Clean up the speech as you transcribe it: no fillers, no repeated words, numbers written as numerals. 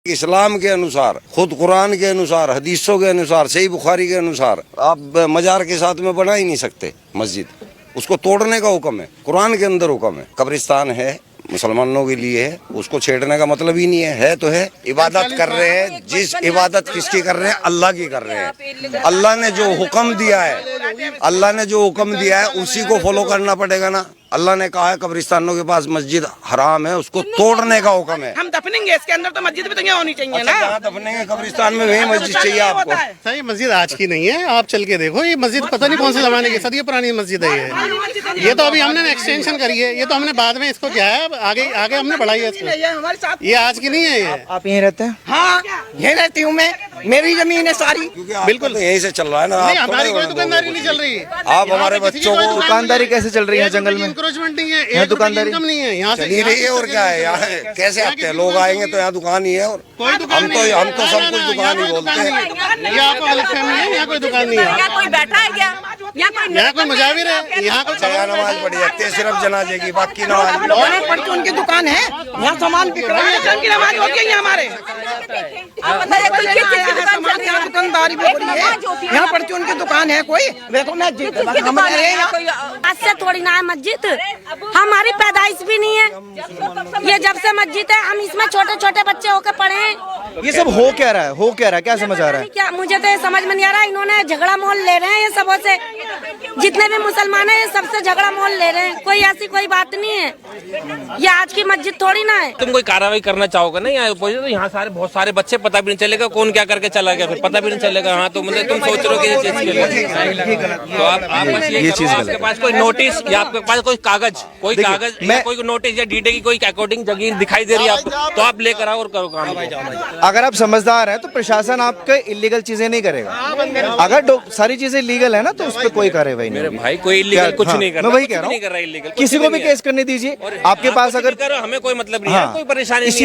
इस्लाम के अनुसार, खुद कुरान के अनुसार, हदीसों के अनुसार, सही बुखारी के अनुसार आप मजार के साथ में बना ही नहीं सकते मस्जिद। उसको तोड़ने का हुक्म है, कुरान के अंदर हुक्म है। कब्रिस्तान है, मुसलमानों के लिए है, उसको छेड़ने का मतलब ही नहीं है तो है। इबादत कर रहे हैं, जिस इबादत किसकी कर रहे हैं? अल्लाह की कर रहे हैं। अल्लाह ने जो हुक्म दिया है, अल्लाह ने जो हुक्म दिया है उसी को फॉलो करना पड़ेगा ना। अल्लाह ने कहा है कब्रिस्तानों के पास मस्जिद हराम है, उसको तोड़ने का हुक्म है। हम दफनेंगे, इसके अंदर तो मस्जिद भी तो यहाँ होनी चाहिए ना। जहाँ दफनेंगे कब्रिस्तान में वही मस्जिद चाहिए आपको। सही मस्जिद आज की नहीं है, आप चल के देखो। ये मस्जिद पता नहीं कौन से जमाने की, सदियों पुरानी मस्जिद है ये तो अभी हमने एक्सटेंशन करी है, ये तो हमने बाद में इसको क्या है आगे आगे हमने बढ़ाई है इसको। हमारे साथ ये आज की नहीं है ये। आप यहीं रहते हैं? हाँ, यही रहती हूँ मैं, मेरी जमीन है सारी। बिल्कुल तो यहीं से चल रहा है ना। नहीं, आप हमारी थोड़ा कोई दुकानदारी नहीं चल रही। आप हमारे बच्चों को दुकानदारी कैसे चल रही है जंगल में? इंक्रोचमेंट नहीं है, यहाँ दुकानदारी इनकम नहीं है यहाँ से। चली रही है और क्या है यहाँ? कैसे आते हैं लोग? आएंगे तो यहाँ दुकान ही है। और कोई दुकान हम नहीं है। तो सब कुछ दुकान ही बोलते हैं। यहाँ कोई अलग फैमिली है, यहाँ कोई दुकान नहीं है। यहाँ कोई बैठा है क्या? यहाँ कोई मुजाविर है, यहाँ कोई यहाँ नमाज पढ़ी जाती है सिर्फ जनाजे की, बाकी नमाज और परचून की दुकान है, यहाँ सामान बिक रहा है, जंग की नमाज होती है यहाँ हमारे। आप बताइए कोई किस चीज़ की दुकान सामान चलती यहाँ है? दुकानदारी भी हो रही है। यहाँ परचून की दुकान है कोई, देखो मैं किसकी दुकान है? आज से थोड़ी ना है मस्जिद, हमारी पैदाइश भी नहीं है। ये जब से मस्जिद है हम इसमें छोटे छोटे बच्चे होकर पढ़े हैं। ये सब हो क्या रहा है? हो क्या रहा है? क्या समझ आ रहा है? क्या मुझे तो ये समझ में नहीं आ रहा। इन्होंने झगड़ा मोल ले रहे हैं, ये सबों से जितने भी मुसलमान हैं ये सबसे झगड़ा मोल ले रहे हैं। कोई ऐसी कोई बात नहीं है, ये आज की मस्जिद थोड़ी ना है। तुम कोई कार्रवाई करना चाहोगे ना यहाँ अपोजिशन, तो यहाँ सारे बहुत सारे बच्चे, पता भी नहीं चलेगा कौन क्या करके चला गया, फिर पता भी नहीं चलेगा। हाँ तो मतलब तुम सोच रहे हो कि ये चीज तो आप ये चीज गलत आपके पास कोई नोटिस या आपके पास कोई कागज या कोई नोटिस या डीडे की कोई अकॉर्डिंग जगह दिखाई दे रही है आपको, तो आप लेकर आओ और करो काम। अगर आप समझदार हैं तो प्रशासन आपके इलीगल चीजें नहीं करेगा। अगर सारी चीजें लीगल है ना तो उस पर कोई कार्रवाई नहीं होगी। भाई कोई इलीगल कुछ हाँ, नहीं कर मैं रहा, वही कह रहा हूँ, इलीगल किसी को भी केस करने दीजिए। आपके पास अगर हमें कोई मतलब नहीं है, कोई परेशानी नहीं है।